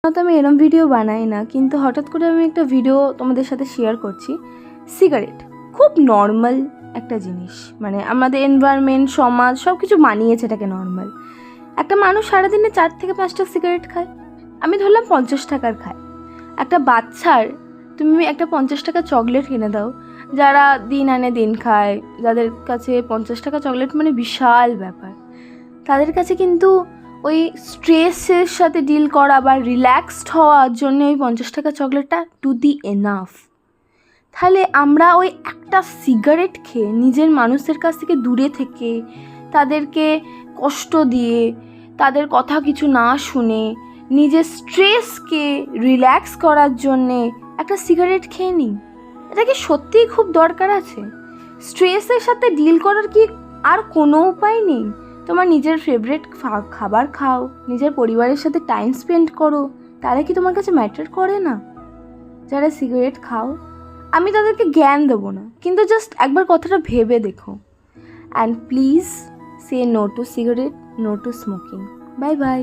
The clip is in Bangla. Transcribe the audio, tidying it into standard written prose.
তো আমি এরম ভিডিও বানাই না, কিন্তু হঠাৎ করে আমি একটা ভিডিও তোমাদের সাথে শেয়ার করছি। সিগারেট খুব নর্মাল একটা জিনিস, মানে আমাদের এনভায়রনমেন্ট, সমাজ সব কিছু মানিয়েছে এটাকে নর্মাল। একটা মানুষ সারাদিনে 4 থেকে 5টা সিগারেট খায়, আমি ধরলাম 50 টাকার খায়। একটা বাচ্চার তুমি একটা 50 টাকা চকলেট কিনে দাও, যারা দিন আনে দিন খায়, যাদের কাছে 50 টাকা চকলেট মানে বিশাল ব্যাপার, তাদের কাছে কিন্তু ওই স্ট্রেসের সাথে ডিল করা বা রিল্যাক্সড হওয়ার জন্য ওই 50 টাকা চকলেটটা টু দি এনাফ। তাহলে আমরা ওই একটা সিগারেট খেয়ে নিজের মানুষদের কাছ থেকে দূরে থেকে, তাদেরকে কষ্ট দিয়ে, তাদের কথা কিছু না শুনে, নিজের স্ট্রেসকে রিল্যাক্স করার জন্যে একটা সিগারেট খেয়ে নিই। এটা কি সত্যিই খুব দরকার আছে? স্ট্রেসের সাথে ডিল করার কি আর কোনো উপায় নেই? তোমার নিজের ফেভারিট খাবার খাও, নিজের পরিবারের সাথে টাইম স্পেন্ড করো, তারা কি তোমার কাছে ম্যাটার করে না? যারা সিগারেট খাও, আমি তাদেরকে জ্ঞান দেবো না, কিন্তু জাস্ট একবার কথাটা ভেবে দেখো। And please say no to cigarette, no to smoking. Bye by.